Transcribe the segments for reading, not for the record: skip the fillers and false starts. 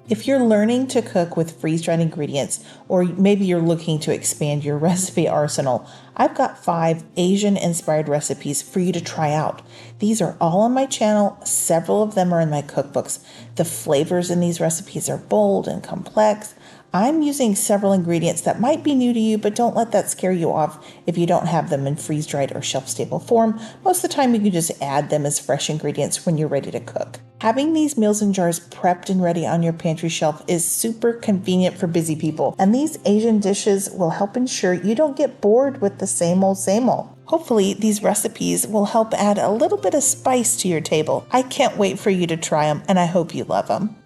If you're learning to cook with freeze-dried ingredients, or maybe you're looking to expand your recipe arsenal, I've got 5 Asian-inspired recipes for you to try out. These are all on my channel. Several of them are in my cookbooks. The flavors in these recipes are bold and complex. I'm using several ingredients that might be new to you, but don't let that scare you off if you don't have them in freeze-dried or shelf-stable form. Most of the time, you can just add them as fresh ingredients when you're ready to cook. Having these meals in jars prepped and ready on your pantry shelf is super convenient for busy people, and these Asian dishes will help ensure you don't get bored with the same old, same old. Hopefully, these recipes will help add a little bit of spice to your table. I can't wait for you to try them, and I hope you love them.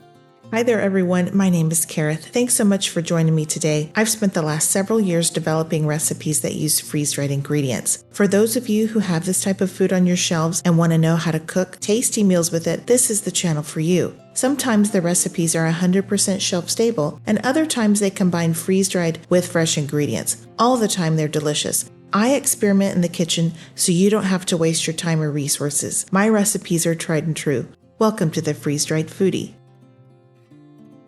Hi there, everyone. My name is Kareth. Thanks so much for joining me today. I've spent the last several years developing recipes that use freeze-dried ingredients. For those of you who have this type of food on your shelves and want to know how to cook tasty meals with it, this is the channel for you. Sometimes the recipes are 100% shelf-stable, and other times they combine freeze-dried with fresh ingredients. All the time they're delicious. I experiment in the kitchen so you don't have to waste your time or resources. My recipes are tried and true. Welcome to the Freeze-Dried Foodie.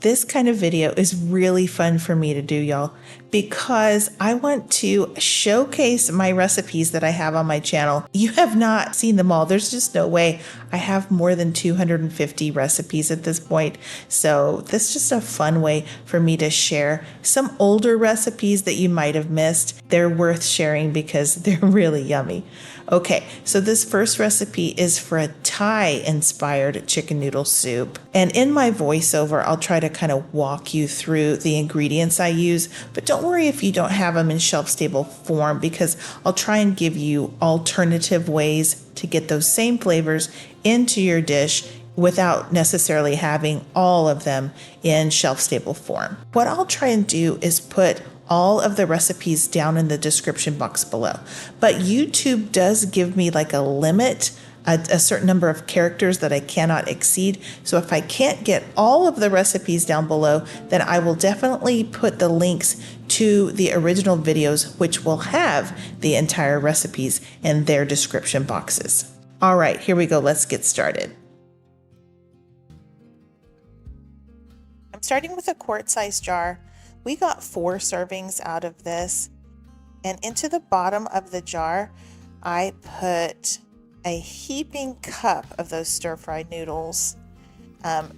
This kind of video is really fun for me to do, y'all, because I want to showcase my recipes that I have on my channel. You have not seen them all. There's just no way. I have more than 250 recipes at this point. So this is just a fun way for me to share some older recipes that you might have missed. They're worth sharing because they're really yummy. Okay, so this first recipe is for a Thai-inspired chicken noodle soup. And in my voiceover, I'll try to kind of walk you through the ingredients I use, but don't worry if you don't have them in shelf-stable form because I'll try and give you alternative ways to get those same flavors into your dish without necessarily having all of them in shelf-stable form. What I'll try and do is put all of the recipes down in the description box below. But YouTube does give me like a limit, a certain number of characters that I cannot exceed. So if I can't get all of the recipes down below, then I will definitely put the links to the original videos, which will have the entire recipes in their description boxes. All right, here we go. Let's get started. I'm starting with a quart-sized jar. We got 4 servings out of this, and into the bottom of the jar, I put a heaping cup of those stir-fried noodles.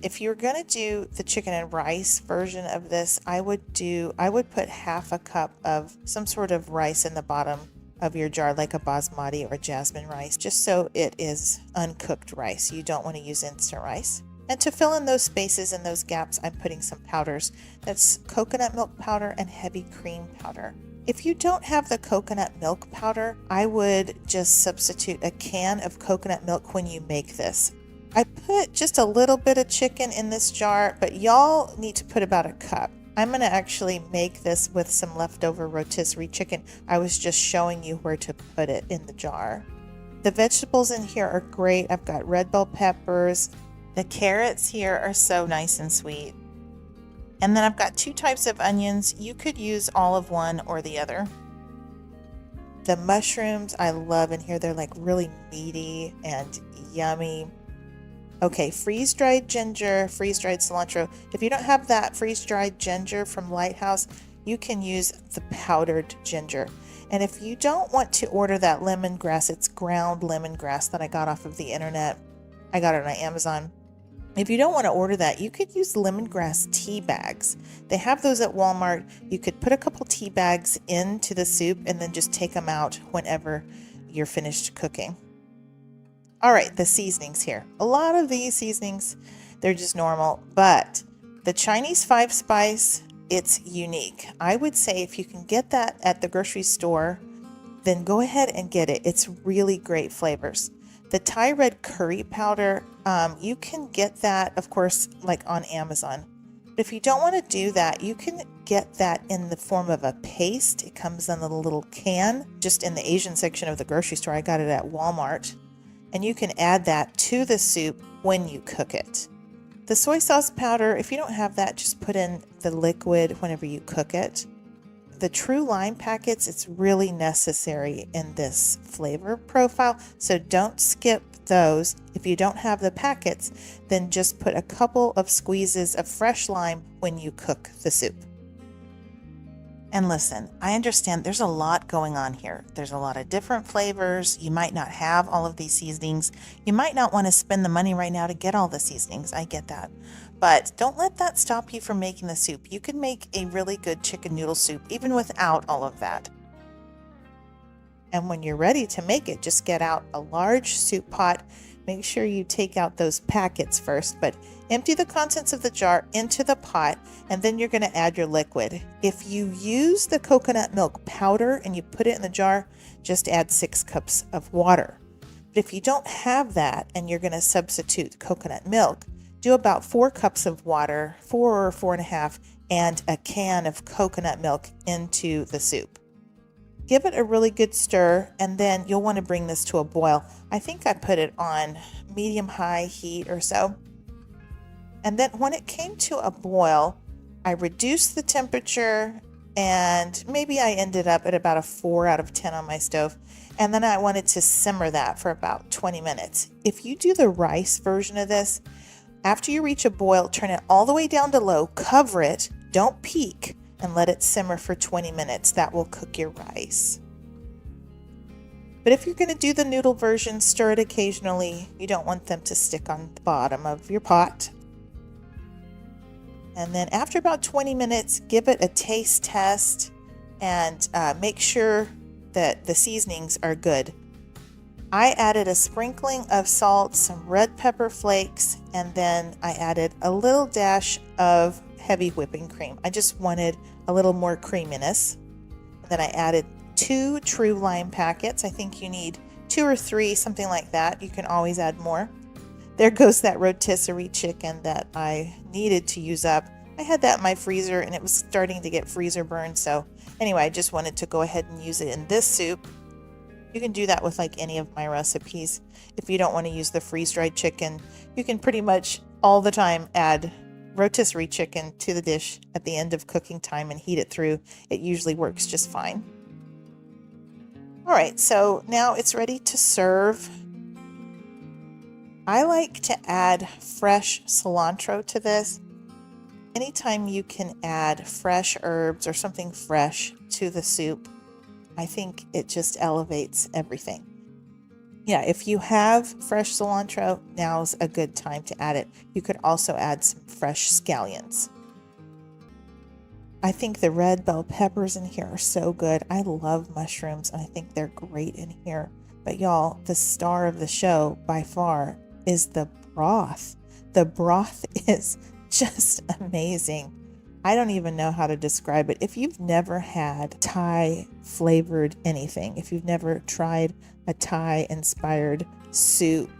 If you're gonna do the chicken and rice version of this, I would put half a cup of some sort of rice in the bottom of your jar, like a basmati or jasmine rice, just so it is uncooked rice. You don't want to use instant rice. And to fill in those spaces and those gaps, I'm putting some powders. That's coconut milk powder and heavy cream powder. If you don't have the coconut milk powder, I would just substitute a can of coconut milk when you make this. I put just a little bit of chicken in this jar, but y'all need to put about a cup. I'm going to actually make this with some leftover rotisserie chicken. I was just showing you where to put it in the jar. The vegetables in here are great. I've got red bell peppers. The carrots here are so nice and sweet. And then I've got 2 types of onions. You could use all of one or the other. The mushrooms I love in here. They're like really meaty and yummy. Okay, freeze-dried ginger, freeze-dried cilantro. If you don't have that freeze-dried ginger from Lighthouse, you can use the powdered ginger. And if you don't want to order that lemongrass, it's ground lemongrass that I got off of the internet. I got it on Amazon. If you don't want to order that, you could use lemongrass tea bags. They have those at Walmart. You could put a couple tea bags into the soup and then just take them out whenever you're finished cooking. All right, the seasonings here. A lot of these seasonings, they're just normal, but the Chinese 5-spice, it's unique. I would say if you can get that at the grocery store, then go ahead and get it. It's really great flavors. The Thai red curry powder, you can get that, of course, like on Amazon. But if you don't want to do that, you can get that in the form of a paste. It comes in a little can, just in the Asian section of the grocery store. I got it at Walmart. And you can add that to the soup when you cook it. The soy sauce powder, if you don't have that, just put in the liquid whenever you cook it. The True Lime packets, it's really necessary in this flavor profile, so don't skip those. If you don't have the packets, then just put a couple of squeezes of fresh lime when you cook the soup. And listen, I understand there's a lot going on here. There's a lot of different flavors. You might not have all of these seasonings. You might not want to spend the money right now to get all the seasonings. I get that. But don't let that stop you from making the soup. You can make a really good chicken noodle soup even without all of that. And when you're ready to make it, just get out a large soup pot. Make sure you take out those packets first, but empty the contents of the jar into the pot, and then you're going to add your liquid. If you use the coconut milk powder and you put it in the jar, just add 6 cups of water. But if you don't have that and you're going to substitute coconut milk, do about 4 cups of water, 4 or 4.5, and a can of coconut milk into the soup. Give it a really good stir, and then you'll want to bring this to a boil. I think I put it on medium-high heat or so. And then when it came to a boil, I reduced the temperature, and maybe I ended up at about a 4 out of 10 on my stove. And then I wanted to simmer that for about 20 minutes. If you do the rice version of this, after you reach a boil, turn it all the way down to low, cover it, don't peek, and let it simmer for 20 minutes. That will cook your rice. But if you're going to do the noodle version, stir it occasionally. You don't want them to stick on the bottom of your pot. And then after about 20 minutes, give it a taste test and make sure that the seasonings are good. I added a sprinkling of salt, some red pepper flakes, and then I added a little dash of heavy whipping cream. I just wanted a little more creaminess. Then I added 2 true lime packets. I think you need 2 or 3, something like that. You can always add more. There goes that rotisserie chicken that I needed to use up. I had that in my freezer and it was starting to get freezer burn. So anyway, I just wanted to go ahead and use it in this soup. You can do that with like any of my recipes. If you don't want to use the freeze-dried chicken, you can pretty much all the time add rotisserie chicken to the dish at the end of cooking time and heat it through. It usually works just fine. All right, so now it's ready to serve. I like to add fresh cilantro to this. Anytime you can add fresh herbs or something fresh to the soup, I think it just elevates everything. Yeah, if you have fresh cilantro, now's a good time to add it. You could also add some fresh scallions. I think the red bell peppers in here are so good. I love mushrooms and I think they're great in here. But y'all, the star of the show by far is the broth. The broth is just amazing. I don't even know how to describe it. If you've never had Thai flavored anything, if you've never tried a Thai inspired soup,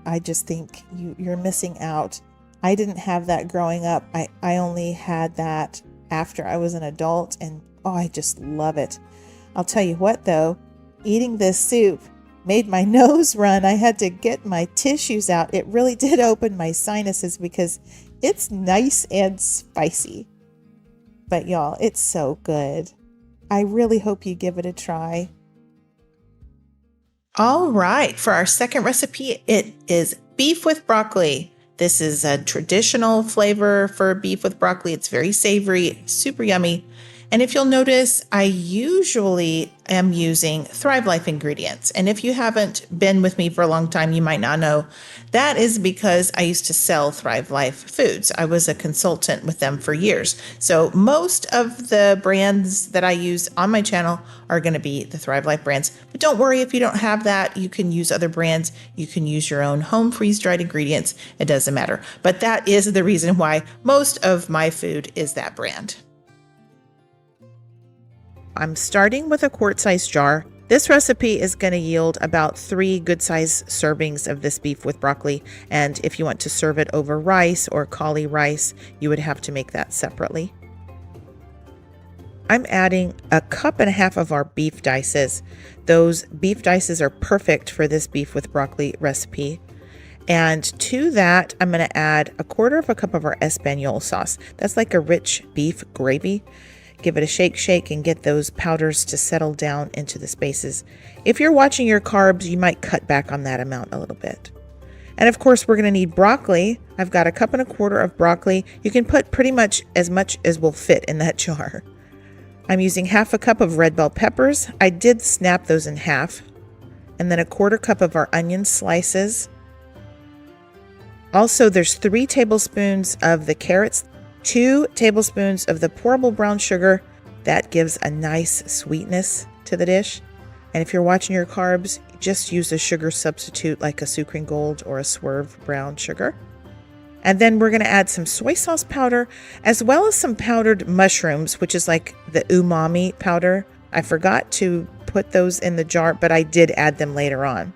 I just think you're missing out. I didn't have that growing up. I only had that after I was an adult, and oh, I just love it. I'll tell you what though, eating this soup made my nose run. I had to get my tissues out. It really did open my sinuses because it's nice and spicy. But y'all, it's so good. I really hope you give it a try. All right, for our second recipe, it is beef with broccoli. This is a traditional flavor for beef with broccoli. It's very savory, super yummy. And if you'll notice, I usually am using Thrivalist ingredients. And if you haven't been with me for a long time, you might not know. That is because I used to sell Thrivalist foods. I was a consultant with them for years. So most of the brands that I use on my channel are going to be the Thrivalist brands. But don't worry if you don't have that. You can use other brands. You can use your own home freeze-dried ingredients. It doesn't matter. But that is the reason why most of my food is that brand. I'm starting with a quart-sized jar. This recipe is going to yield about 3 good-sized servings of this beef with broccoli. And if you want to serve it over rice or cauli rice, you would have to make that separately. I'm adding 1.5 cups of our beef dices. Those beef dices are perfect for this beef with broccoli recipe. And to that, I'm going to add 1/4 cup of our Espanol sauce. That's like a rich beef gravy. Give it a shake, and get those powders to settle down into the spaces. If you're watching your carbs, you might cut back on that amount a little bit. And of course, we're going to need broccoli. I've got 1.25 cups of broccoli. You can put pretty much as will fit in that jar. I'm using 1/2 cup of red bell peppers. I did snap those in half. And then 1/4 cup of our onion slices. Also, there's 3 tablespoons of the carrots, 2 tablespoons of the pourable brown sugar. That gives a nice sweetness to the dish. And if you're watching your carbs, just use a sugar substitute like a Sucrine Gold or a Swerve brown sugar. And then we're going to add some soy sauce powder, as well as some powdered mushrooms, which is like the umami powder. I forgot to put those in the jar, but I did add them later on.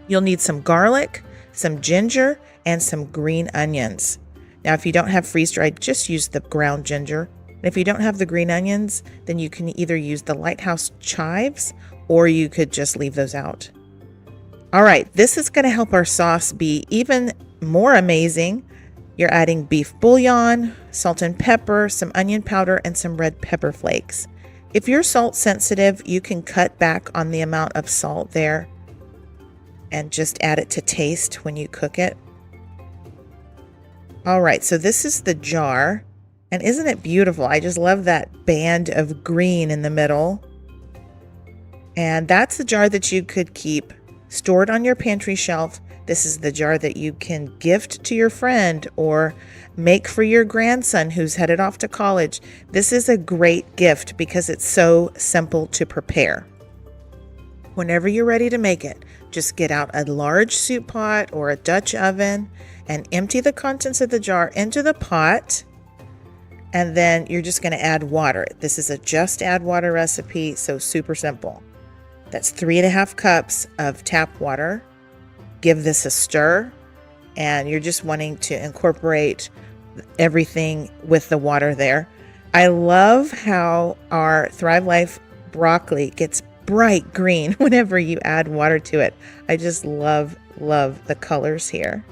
You'll need some garlic, some ginger, and some green onions. Now, if you don't have freeze-dried, just use the ground ginger. And if you don't have the green onions, then you can either use the Lighthouse chives, or you could just leave those out. All right, this is going to help our sauce be even more amazing. You're adding beef bouillon, salt and pepper, some onion powder, and some red pepper flakes. If you're salt sensitive, you can cut back on the amount of salt there and just add it to taste when you cook it. All right, so this is the jar, and isn't it beautiful? I just love that band of green in the middle. And that's the jar that you could keep stored on your pantry shelf. This is the jar that you can gift to your friend or make for your grandson who's headed off to college. This is a great gift because it's so simple to prepare. Whenever you're ready to make it, just get out a large soup pot or a Dutch oven and empty the contents of the jar into the pot. And then you're just going to add water. This is a just add water recipe, so super simple. That's 3.5 cups of tap water. Give this a stir, and you're just wanting to incorporate everything with the water there. I love how our Thrive Life broccoli gets bright green whenever you add water to it. I just love the colors here.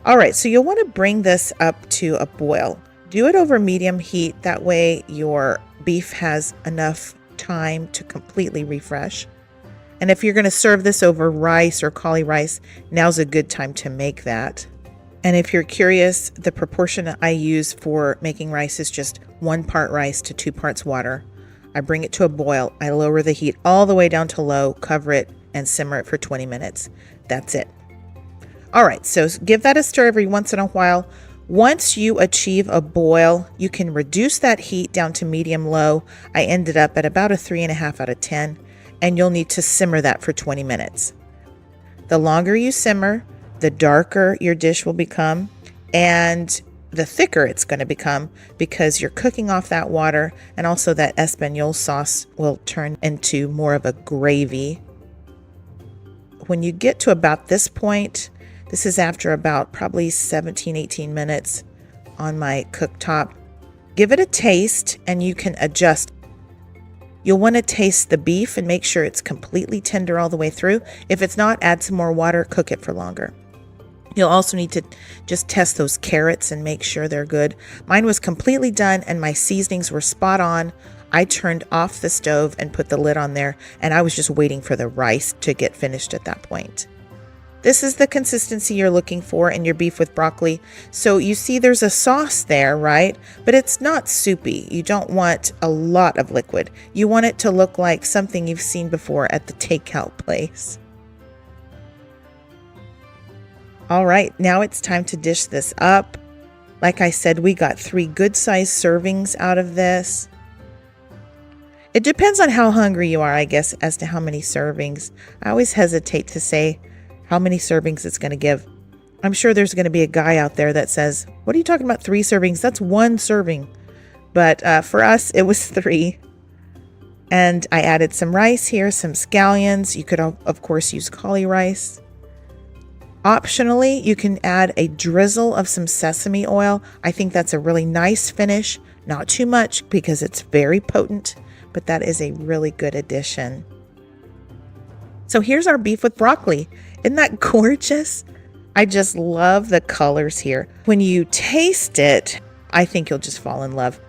All right, so you'll want to bring this up to a boil. Do it over medium heat. That way your beef has enough time to completely refresh. And if you're going to serve this over rice or cauli rice, now's a good time to make that. And if you're curious, the proportion I use for making rice is just 1 part rice to 2 parts water. I bring it to a boil. I lower the heat all the way down to low, cover it, and simmer it for 20 minutes. That's it. All right, so give that a stir every once in a while. Once you achieve a boil, you can reduce that heat down to medium-low. I ended up at about a 3.5 out of 10. And you'll need to simmer that for 20 minutes. The longer you simmer, the darker your dish will become and the thicker it's going to become because you're cooking off that water, and also that espagnole sauce will turn into more of a gravy. When you get to about this point, this is after about probably 17-18 minutes on my cooktop, give it a taste and you can adjust. You'll want to taste the beef and make sure it's completely tender all the way through. If it's not, add some more water, cook it for longer. You'll also need to just test those carrots and make sure they're good. Mine was completely done and my seasonings were spot on. I turned off the stove and put the lid on there, and I was just waiting for the rice to get finished at that point. This is the consistency you're looking for in your beef with broccoli. So you see there's a sauce there, right? But it's not soupy. You don't want a lot of liquid. You want it to look like something you've seen before at the takeout place. All right, now it's time to dish this up. Like I said, we got 3 good-sized servings out of this. It depends on how hungry you are, I guess, as to how many servings. I always hesitate to say how many servings it's going to give. I'm sure there's going to be a guy out there that says, what are you talking about 3 servings? That's 1 serving. But for us, it was 3. And I added some rice here, some scallions. You could, of course, use cauli rice. Optionally, you can add a drizzle of some sesame oil. I think that's a really nice finish. Not too much because it's very potent, but that is a really good addition. So here's our beef with broccoli. Isn't that gorgeous? I just love the colors here. When you taste it, I think you'll just fall in love.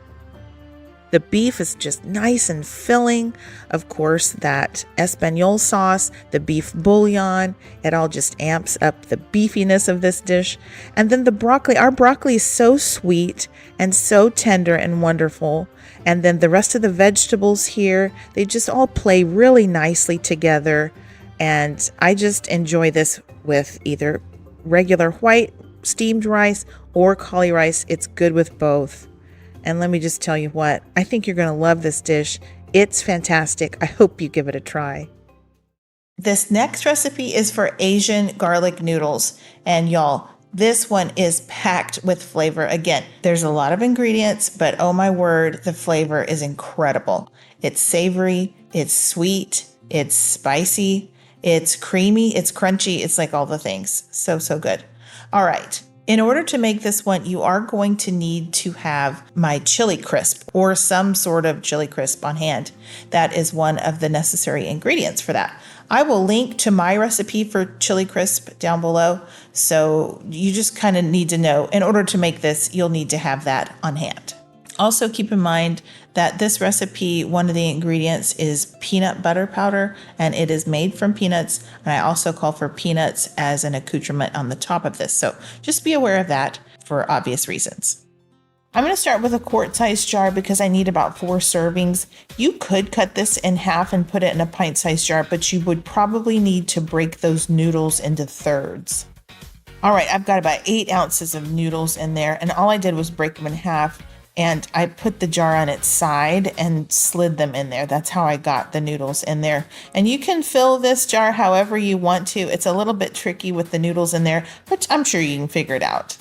The beef is just nice and filling. Of course, that Espanol sauce, the beef bouillon, it all just amps up the beefiness of this dish. And then the broccoli, our broccoli is so sweet and so tender and wonderful. And then the rest of the vegetables here, they just all play really nicely together. And I just enjoy this with either regular white steamed rice or cauli rice. It's good with both. And let me just tell you what, I think you're going to love this dish. It's fantastic. I hope you give it a try. This next recipe is for Asian garlic noodles. And y'all, this one is packed with flavor. Again, there's a lot of ingredients, but oh my word, the flavor is incredible. It's savory, it's sweet, it's spicy, it's creamy, it's crunchy. It's like all the things. So, so good. All right. In order to make this one, you are going to need to have my chili crisp or some sort of chili crisp on hand. That is one of the necessary ingredients for that. I will link to my recipe for chili crisp down below. So you just kind of need to know, in order to make this, you'll need to have that on hand. Also keep in mind that this recipe, one of the ingredients is peanut butter powder, and it is made from peanuts. And I also call for peanuts as an accoutrement on the top of this. So just be aware of that for obvious reasons. I'm going to start with a quart-sized jar because I need about 4 servings. You could cut this in half and put it in a pint-sized jar, but you would probably need to break those noodles into thirds. All right, I've got about 8 ounces of noodles in there, and all I did was break them in half. And I put the jar on its side and slid them in there. That's how I got the noodles in there. And you can fill this jar however you want to. It's a little bit tricky with the noodles in there, but I'm sure you can figure it out.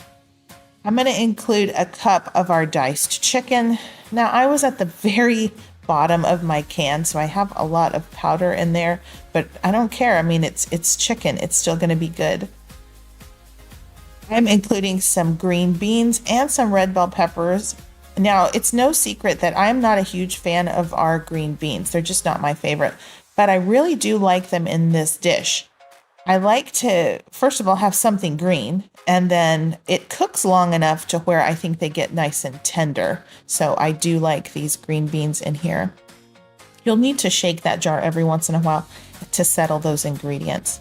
I'm going to include a cup of our diced chicken. Now, I was at the very bottom of my can, so I have a lot of powder in there, but I don't care. I mean, it's chicken. It's still going to be good. I'm including some green beans and some red bell peppers. Now, it's no secret that I'm not a huge fan of our green beans. They're just not my favorite, but I really do like them in this dish. I like to, first of all, have something green, and then it cooks long enough to where I think they get nice and tender. So I do like these green beans in here. You'll need to shake that jar every once in a while to settle those ingredients.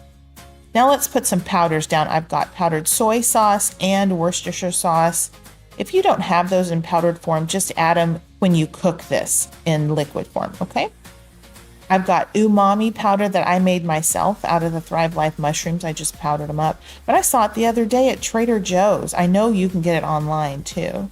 Now let's put some powders down. I've got powdered soy sauce and Worcestershire sauce. If you don't have those in powdered form, just add them when you cook this in liquid form, okay? I've got umami powder that I made myself out of the Thrivalist mushrooms. I just powdered them up. But I saw it the other day at Trader Joe's. I know you can get it online too.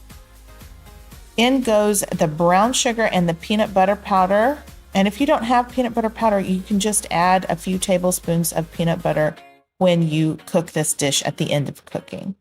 In goes the brown sugar and the peanut butter powder. And if you don't have peanut butter powder, you can just add a few tablespoons of peanut butter when you cook this dish at the end of cooking.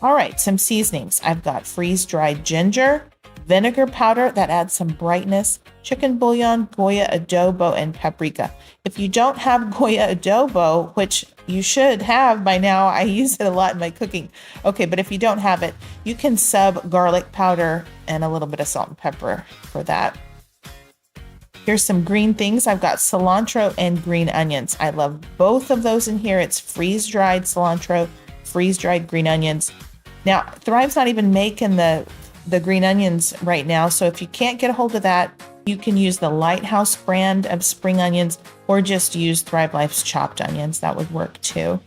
All right, some seasonings. I've got freeze-dried ginger, vinegar powder that adds some brightness, chicken bouillon, Goya Adobo, and paprika. If you don't have Goya Adobo, which you should have by now, I use it a lot in my cooking. Okay, but if you don't have it, you can sub garlic powder and a little bit of salt and pepper for that. Here's some green things. I've got cilantro and green onions. I love both of those in here. It's freeze-dried cilantro, freeze-dried green onions. Now, Thrive's not even making the green onions right now, so if you can't get a hold of that, you can use the Lighthouse brand of spring onions or just use Thrivalist's chopped onions. That would work too.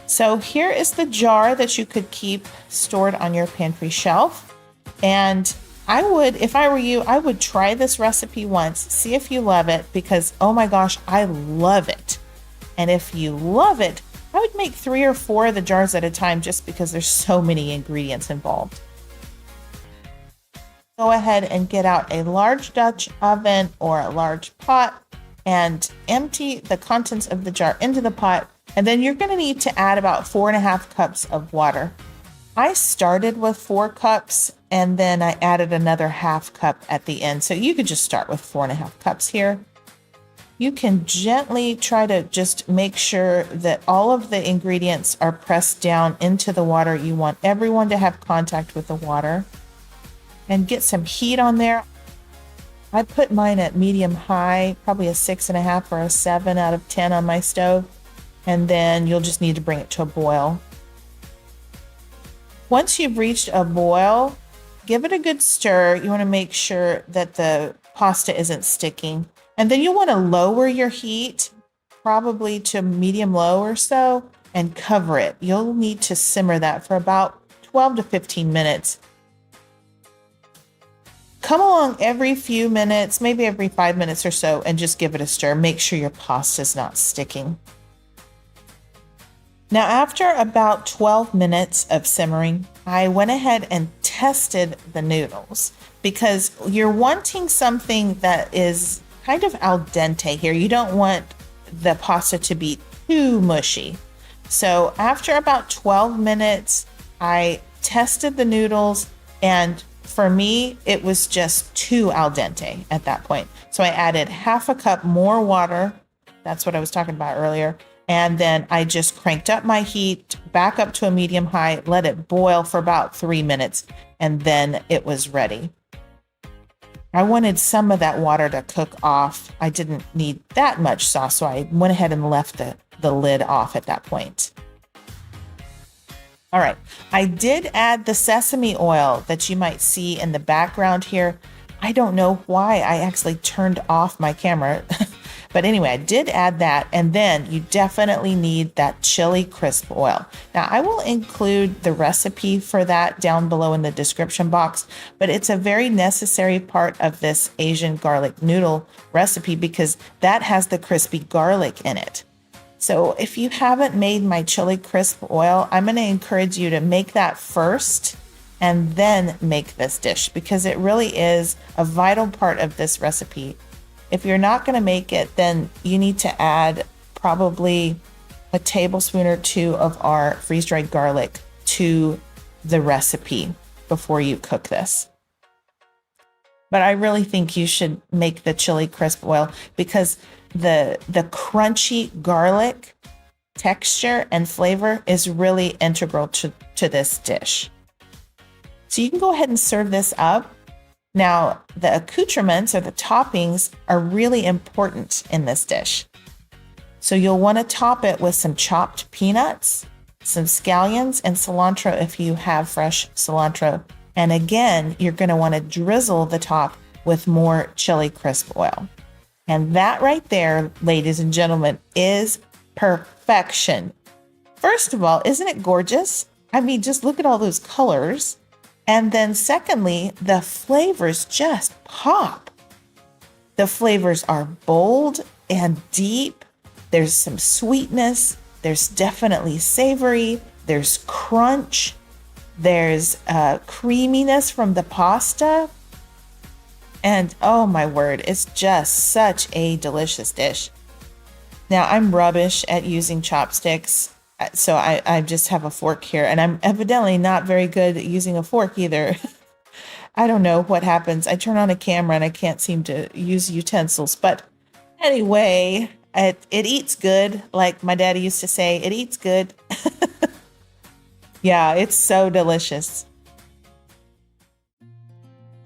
So here is the jar that you could keep stored on your pantry shelf. And I would, if I were you, I would try this recipe once, see if you love it, because oh my gosh, I love it. And if you love it, I would make 3 or 4 of the jars at a time just because there's so many ingredients involved. Go ahead and get out a large Dutch oven or a large pot and empty the contents of the jar into the pot. And then you're going to need to add about 4.5 cups of water. I started with 4 cups and then I added another ½ cup at the end. So you could just start with 4.5 cups here. You can gently try to just make sure that all of the ingredients are pressed down into the water. You want everyone to have contact with the water and get some heat on there. I put mine at medium high, probably a 6.5 or a 7 out of 10 on my stove. And then you'll just need to bring it to a boil. Once you've reached a boil, give it a good stir. You want to make sure that the pasta isn't sticking. And then you'll want to lower your heat, probably to medium low or so, and cover it. You'll need to simmer that for about 12 to 15 minutes. Come along every few minutes, maybe every 5 minutes or so, and just give it a stir. Make sure your pasta is not sticking. Now, after about 12 minutes of simmering, I went ahead and tested the noodles because you're wanting something that is kind of al dente here. You don't want the pasta to be too mushy. So after about 12 minutes, I tested the noodles, and for me, it was just too al dente at that point. So I added half a cup more water. That's what I was talking about earlier. And then I just cranked up my heat back up to a medium high, let it boil for about 3 minutes, and then it was ready. I wanted some of that water to cook off. I didn't need that much sauce, so I went ahead and left the lid off at that point. All right, I did add the sesame oil that you might see in the background here. I don't know why I actually turned off my camera. But anyway, I did add that, and then you definitely need that chili crisp oil. Now, I will include the recipe for that down below in the description box, but it's a very necessary part of this Asian garlic noodle recipe because that has the crispy garlic in it. So if you haven't made my chili crisp oil, I'm going to encourage you to make that first and then make this dish because it really is a vital part of this recipe. If you're not going to make it, then you need to add probably a tablespoon or two of our freeze-dried garlic to the recipe before you cook this. But I really think you should make the chili crisp oil because the crunchy garlic texture and flavor is really integral to this dish. So you can go ahead and serve this up. Now, the accoutrements or the toppings are really important in this dish. So you'll want to top it with some chopped peanuts, some scallions, and cilantro if you have fresh cilantro. And again, you're going to want to drizzle the top with more chili crisp oil. And that right there, ladies and gentlemen, is perfection. First of all, isn't it gorgeous? I mean, just look at all those colors. And then secondly, the flavors just pop. The flavors are bold and deep. There's some sweetness. There's definitely savory. There's crunch. There's creaminess from the pasta. And oh my word, it's just such a delicious dish. Now, I'm rubbish at using chopsticks. So I just have a fork here, and I'm evidently not very good at using a fork either. I don't know what happens. I turn on a camera and I can't seem to use utensils. But anyway, it eats good. Like my daddy used to say, it eats good. Yeah, it's so delicious.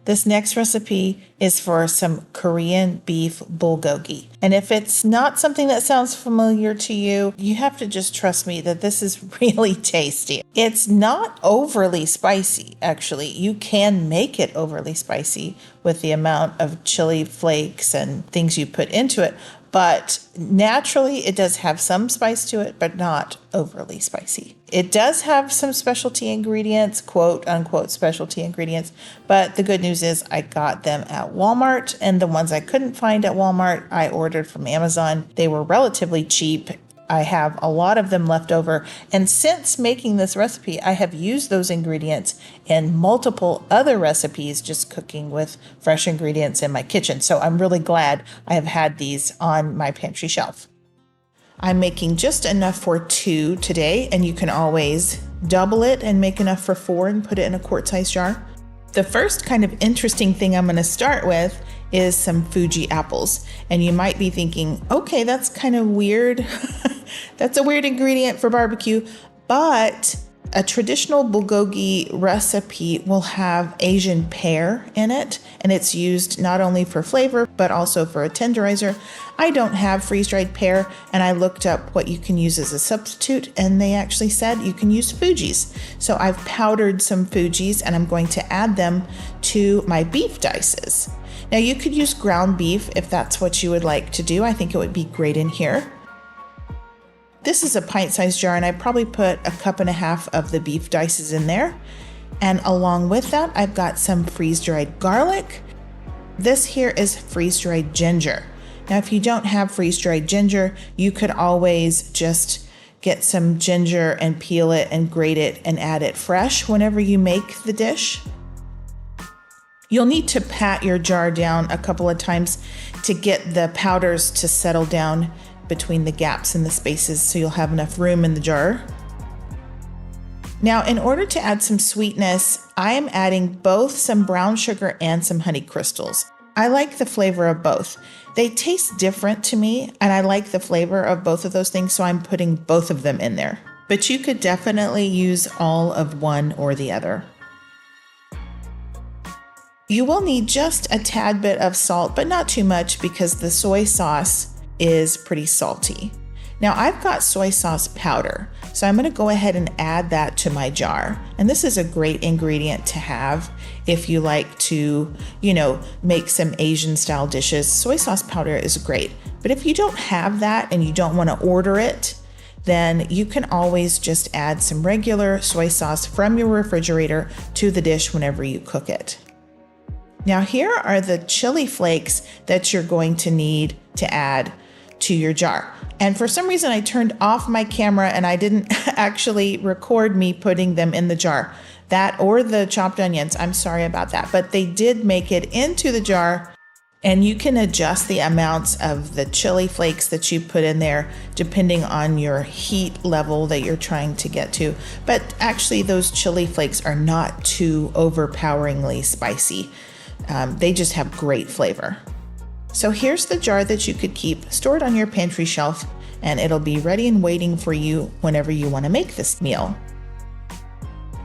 This next recipe is for some Korean beef bulgogi. And if it's not something that sounds familiar to you, you have to just trust me that this is really tasty. It's not overly spicy, actually. You can make it overly spicy with the amount of chili flakes and things you put into it. But naturally, it does have some spice to it, but not overly spicy. It does have some specialty ingredients, quote unquote specialty ingredients, but the good news is I got them at Walmart, and the ones I couldn't find at Walmart, I ordered from Amazon. They were relatively cheap. I have a lot of them left over, and since making this recipe, I have used those ingredients in multiple other recipes, just cooking with fresh ingredients in my kitchen. So I'm really glad I have had these on my pantry shelf. I'm making just enough for 2 today, and you can always double it and make enough for 4 and put it in a quart-sized jar. The first kind of interesting thing I'm going to start with is some Fuji apples. And you might be thinking, okay, that's kind of weird. That's a weird ingredient for barbecue, but A traditional bulgogi recipe will have Asian pear in it, and it's used not only for flavor, but also for a tenderizer. I don't have freeze-dried pear, and I looked up what you can use as a substitute, and they actually said you can use Fuji's. So I've powdered some Fuji's, and I'm going to add them to my beef dices. Now you could use ground beef if that's what you would like to do. I think it would be great in here. This is a pint-sized jar, and I probably put 1.5 cups of the beef dices in there. And along with that, I've got some freeze-dried garlic. This here is freeze-dried ginger. Now, if you don't have freeze-dried ginger, you could always just get some ginger and peel it and grate it and add it fresh whenever you make the dish. You'll need to pat your jar down a couple of times to get the powders to settle down between the gaps and the spaces so you'll have enough room in the jar. Now, in order to add some sweetness, I am adding both some brown sugar and some honey crystals. I like the flavor of both. They taste different to me, and I like the flavor of both of those things, so I'm putting both of them in there. But you could definitely use all of one or the other. You will need just a tad bit of salt, but not too much because the soy sauce is pretty salty. Now I've got soy sauce powder, so I'm going to go ahead and add that to my jar. And this is a great ingredient to have if you like to, make some Asian style dishes. Soy sauce powder is great. But if you don't have that and you don't want to order it, then you can always just add some regular soy sauce from your refrigerator to the dish whenever you cook it. Now here are the chili flakes that you're going to need to add to your jar. And for some reason I turned off my camera and I didn't actually record me putting them in the jar. That or the chopped onions, I'm sorry about that, but they did make it into the jar, and you can adjust the amounts of the chili flakes that you put in there depending on your heat level that you're trying to get to. But actually those chili flakes are not too overpoweringly spicy. They just have great flavor. So here's the jar that you could keep stored on your pantry shelf, and it'll be ready and waiting for you whenever you want to make this meal.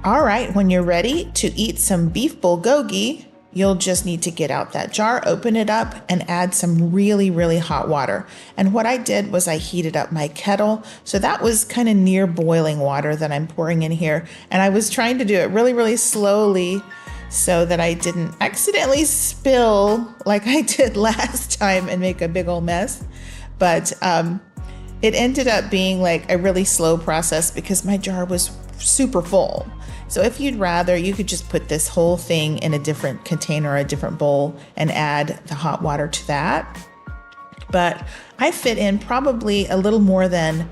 All right, when you're ready to eat some beef bulgogi, you'll just need to get out that jar, open it up, and add some really, really hot water. And what I did was I heated up my kettle. So that was kind of near boiling water that I'm pouring in here. And I was trying to do it really, really slowly so that I didn't accidentally spill like I did last time and make a big old mess. But it ended up being like a really slow process because my jar was super full. So if you'd rather, you could just put this whole thing in a different container, a different bowl, and add the hot water to that. But I fit in probably a little more than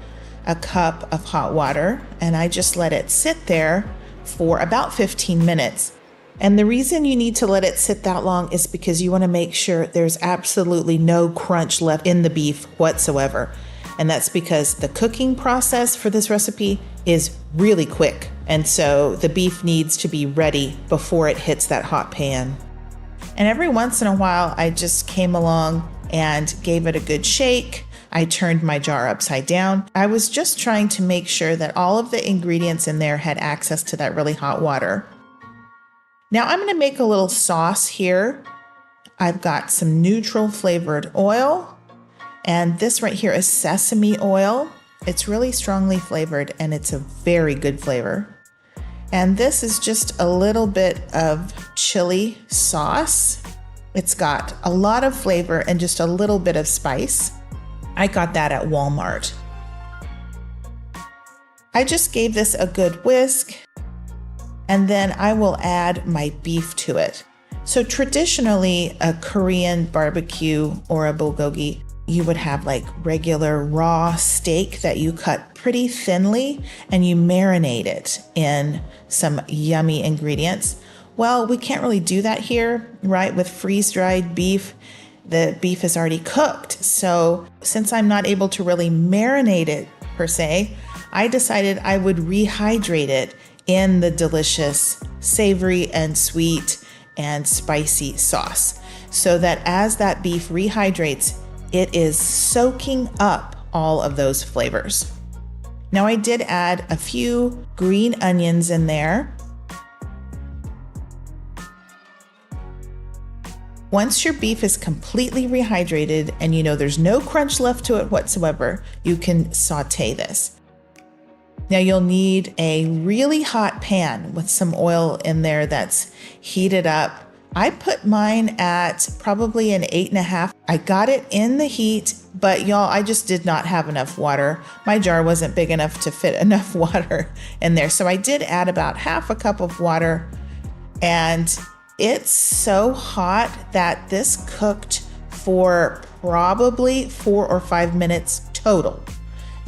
a cup of hot water, and I just let it sit there for about 15 minutes. And the reason you need to let it sit that long is because you want to make sure there's absolutely no crunch left in the beef whatsoever. And that's because the cooking process for this recipe is really quick. And so the beef needs to be ready before it hits that hot pan. And every once in a while, I just came along and gave it a good shake. I turned my jar upside down. I was just trying to make sure that all of the ingredients in there had access to that really hot water. Now I'm going to make a little sauce here. I've got some neutral flavored oil, and this right here is sesame oil. It's really strongly flavored and it's a very good flavor. And this is just a little bit of chili sauce. It's got a lot of flavor and just a little bit of spice. I got that at Walmart. I just gave this a good whisk, and then I will add my beef to it. So traditionally, a Korean barbecue or a bulgogi, you would have like regular raw steak that you cut pretty thinly and you marinate it in some yummy ingredients. Well, we can't really do that here, right? With freeze-dried beef, the beef is already cooked. So since I'm not able to really marinate it per se, I decided I would rehydrate it in the delicious savory and sweet and spicy sauce, so that as that beef rehydrates, it is soaking up all of those flavors. Now I did add a few green onions in there. Once your beef is completely rehydrated and you know there's no crunch left to it whatsoever, you can saute this. Now you'll need a really hot pan with some oil in there that's heated up. I put mine at probably an 8.5. I got it in the heat, but y'all, I just did not have enough water. My jar wasn't big enough to fit enough water in there. So I did add about half a cup of water, and it's so hot that this cooked for probably 4 or 5 minutes total.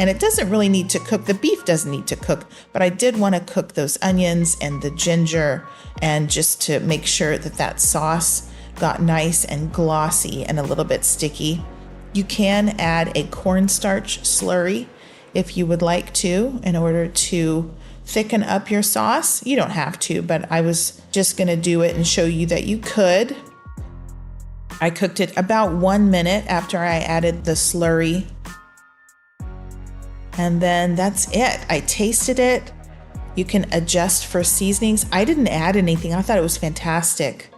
And it doesn't really need to cook. The beef doesn't need to cook, but I did want to cook those onions and the ginger, and just to make sure that that sauce got nice and glossy and a little bit sticky. You can add a cornstarch slurry if you would like to, in order to thicken up your sauce. You don't have to, but I was just going to do it and show you that you could. I cooked it about 1 minute after I added the slurry. And then that's it. I tasted it. You can adjust for seasonings. I didn't add anything. I thought it was fantastic.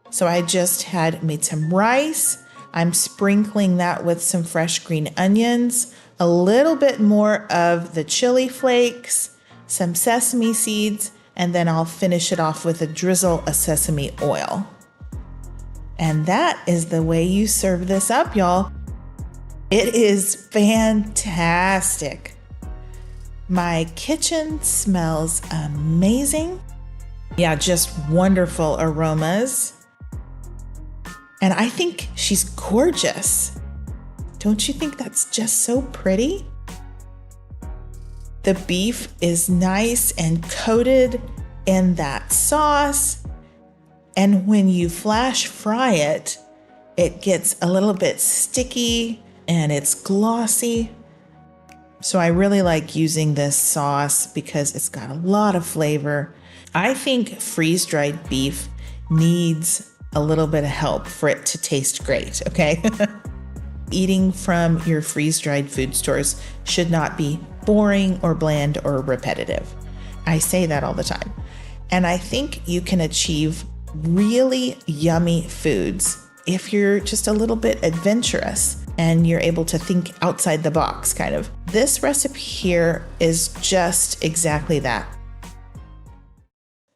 So I just had made some rice. I'm sprinkling that with some fresh green onions, a little bit more of the chili flakes, some sesame seeds, and then I'll finish it off with a drizzle of sesame oil. And that is the way you serve this up, y'all. It is fantastic. My kitchen smells amazing. Yeah, just wonderful aromas. And I think she's gorgeous. Don't you think that's just so pretty? The beef is nice and coated in that sauce. And when you flash fry it, it gets a little bit sticky and it's glossy. So I really like using this sauce because it's got a lot of flavor. I think freeze-dried beef needs a little bit of help for it to taste great, okay? Eating from your freeze-dried food stores should not be boring or bland or repetitive. I say that all the time. And I think you can achieve really yummy foods if you're just a little bit adventurous and you're able to think outside the box, kind of. This recipe here is just exactly that.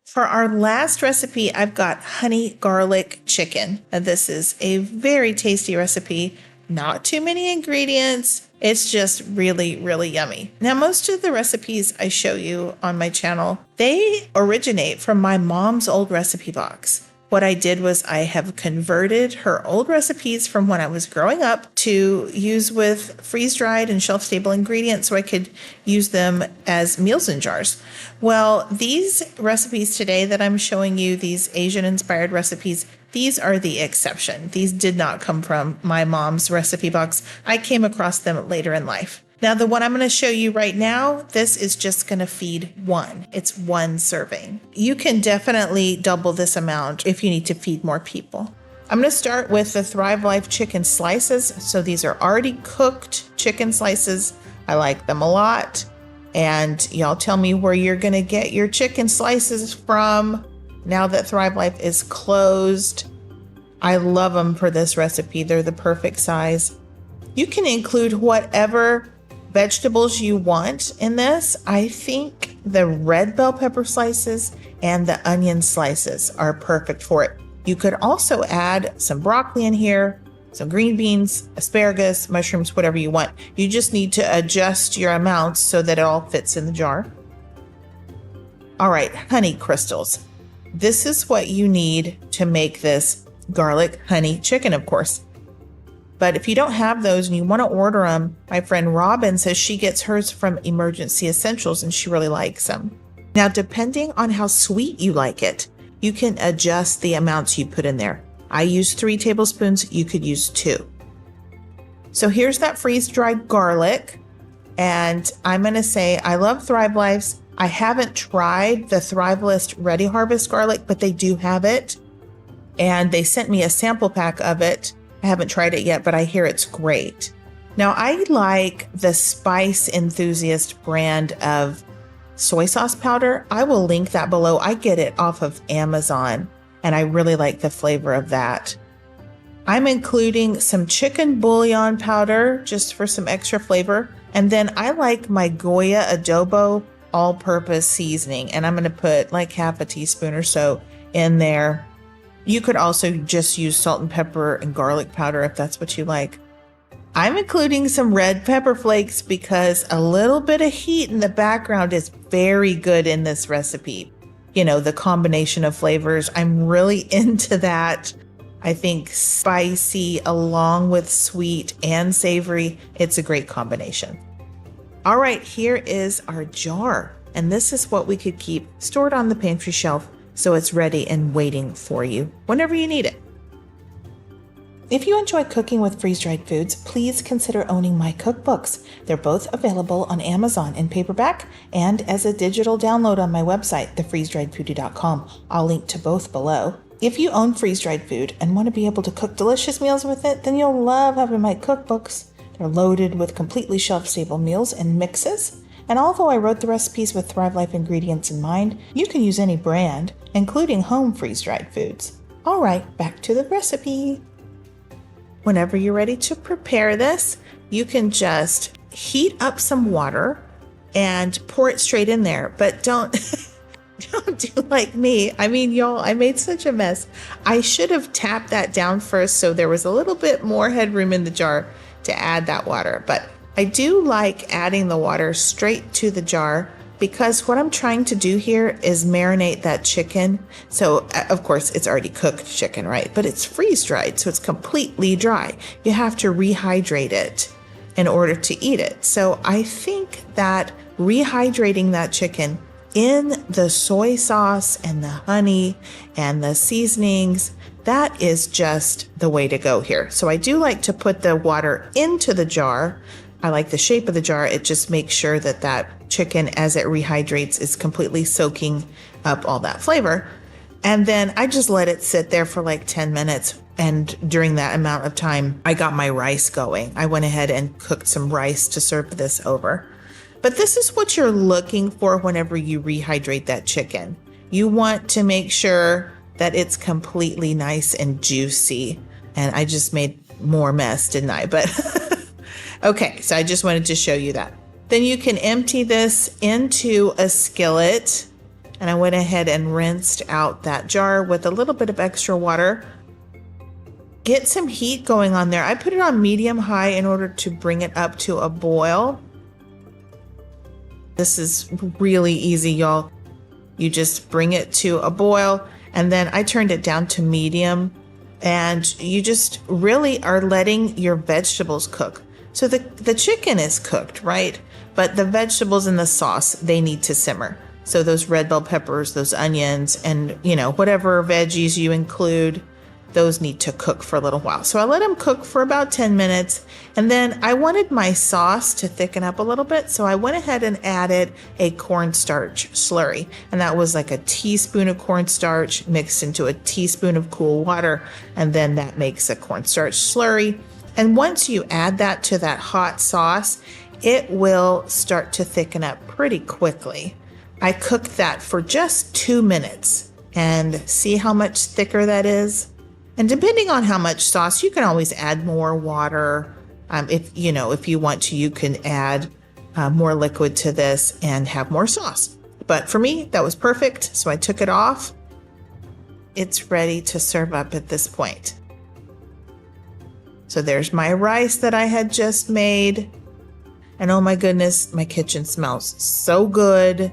For our last recipe, I've got honey garlic chicken. Now, this is a very tasty recipe, not too many ingredients. It's just really, really yummy. Now, most of the recipes I show you on my channel, they originate from my mom's old recipe box. What I did was I have converted her old recipes from when I was growing up to use with freeze-dried and shelf-stable ingredients so I could use them as meals in jars. Well, these recipes today that I'm showing you, these Asian-inspired recipes, these are the exception. These did not come from my mom's recipe box. I came across them later in life. Now, the one I'm going to show you right now, this is just going to feed one. It's one serving. You can definitely double this amount if you need to feed more people. I'm going to start with the Thrivalist chicken slices. So these are already cooked chicken slices. I like them a lot. And y'all tell me where you're going to get your chicken slices from now that Thrivalist is closed. I love them for this recipe. They're the perfect size. You can include whatever vegetables you want in this. I think the red bell pepper slices and the onion slices are perfect for it. You could also add some broccoli in here, some green beans, asparagus, mushrooms, whatever you want. You just need to adjust your amounts so that it all fits in the jar. All right, honey crystals. This is what you need to make this garlic honey chicken, of course. But if you don't have those and you want to order them, my friend Robin says she gets hers from Emergency Essentials and she really likes them. Now, depending on how sweet you like it, you can adjust the amounts you put in there. I use 3 tablespoons, you could use 2. So here's that freeze-dried garlic. And I'm going to say I love Thrivalist. I haven't tried the Thrivalist Ready Harvest garlic, but they do have it. And they sent me a sample pack of it. I haven't tried it yet, but I hear it's great. Now, I like the Spice Enthusiast brand of soy sauce powder. I will link that below. I get it off of Amazon, and I really like the flavor of that. I'm including some chicken bouillon powder just for some extra flavor. And then I like my Goya Adobo all-purpose seasoning, and I'm going to put like half a teaspoon or so in there. You could also just use salt and pepper and garlic powder if that's what you like. I'm including some red pepper flakes because a little bit of heat in the background is very good in this recipe. You know, the combination of flavors, I'm really into that. I think spicy along with sweet and savory, it's a great combination. All right, here is our jar. And this is what we could keep stored on the pantry shelf so it's ready and waiting for you whenever you need it. If you enjoy cooking with freeze-dried foods, please consider owning my cookbooks. They're both available on Amazon in paperback and as a digital download on my website, thefreezedriedfoodie.com. I'll link to both below. If you own freeze-dried food and want to be able to cook delicious meals with it, then you'll love having my cookbooks. They're loaded with completely shelf-stable meals and mixes. And although I wrote the recipes with ThriveLife ingredients in mind, you can use any brand, including home freeze-dried foods. All right, back to the recipe. Whenever you're ready to prepare this, you can just heat up some water and pour it straight in there, but don't do like me. I mean, y'all, I made such a mess. I should have tapped that down first so there was a little bit more headroom in the jar to add that water. But I do like adding the water straight to the jar because what I'm trying to do here is marinate that chicken. So of course it's already cooked chicken, right? But it's freeze dried, so it's completely dry. You have to rehydrate it in order to eat it. So I think that rehydrating that chicken in the soy sauce and the honey and the seasonings, that is just the way to go here. So I do like to put the water into the jar. I like the shape of the jar. It just makes sure that that chicken, as it rehydrates, is completely soaking up all that flavor. And then I just let it sit there for like 10 minutes. And during that amount of time, I got my rice going. I went ahead and cooked some rice to serve this over. But this is what you're looking for whenever you rehydrate that chicken. You want to make sure that it's completely nice and juicy. And I just made more mess, didn't I? But okay, so I just wanted to show you that. Then you can empty this into a skillet. And I went ahead and rinsed out that jar with a little bit of extra water. Get some heat going on there. I put it on medium high in order to bring it up to a boil. This is really easy, y'all. You just bring it to a boil, and then I turned it down to medium, and you just really are letting your vegetables cook. So the chicken is cooked, right? But the vegetables and the sauce, they need to simmer. So those red bell peppers, those onions, and whatever veggies you include, those need to cook for a little while. So I let them cook for about 10 minutes. And then I wanted my sauce to thicken up a little bit. So I went ahead and added a cornstarch slurry. And that was like a teaspoon of cornstarch mixed into a teaspoon of cool water. And then that makes a cornstarch slurry. And once you add that to that hot sauce, it will start to thicken up pretty quickly. I cooked that for just 2 minutes and see how much thicker that is. And depending on how much sauce, you can always add more water. If you want to, you can add more liquid to this and have more sauce. But for me, that was perfect. So I took it off. It's ready to serve up at this point. So there's my rice that I had just made. And oh my goodness, my kitchen smells so good.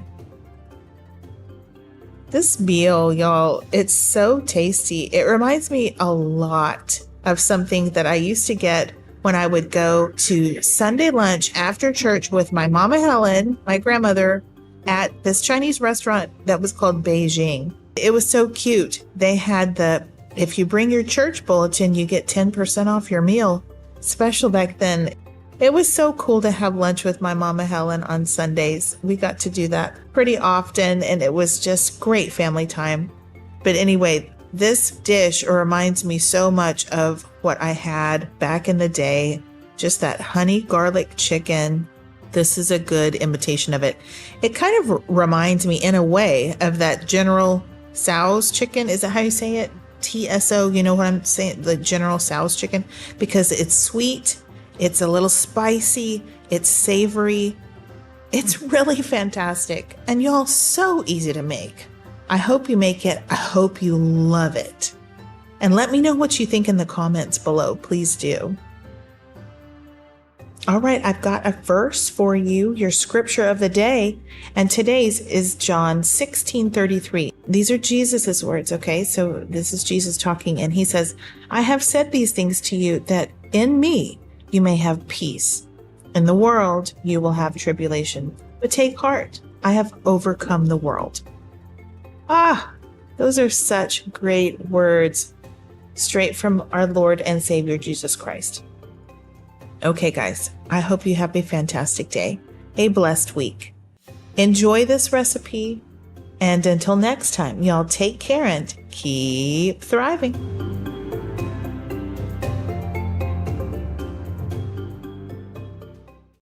This meal, y'all, it's so tasty. It reminds me a lot of something that I used to get when I would go to Sunday lunch after church with my Mama Helen, my grandmother, at this Chinese restaurant that was called Beijing. It was so cute. They had if you bring your church bulletin, you get 10% off your meal. Special back then. It was so cool to have lunch with my Mama Helen on Sundays. We got to do that pretty often, and it was just great family time. But anyway, this dish reminds me so much of what I had back in the day just that honey garlic chicken. This is a good imitation of it. It kind of reminds me in a way of that General Tso's chicken. Is that how you say it? TSO, you know what I'm saying? The General Tso's chicken, because it's sweet, it's a little spicy, it's savory. It's really fantastic. And y'all, so easy to make. I hope you make it. I hope you love it. And let me know what you think in the comments below. Please do. All right, I've got a verse for you, your scripture of the day, and today's is John 16:33. These are Jesus's words, okay? So this is Jesus talking, and he says, I have said these things to you that in me you may have peace. In the world you will have tribulation, but take heart, I have overcome the world. Those are such great words, straight from our Lord and Savior Jesus Christ. Okay, guys, I hope you have a fantastic day, a blessed week. Enjoy this recipe, and until next time, y'all take care and keep thriving.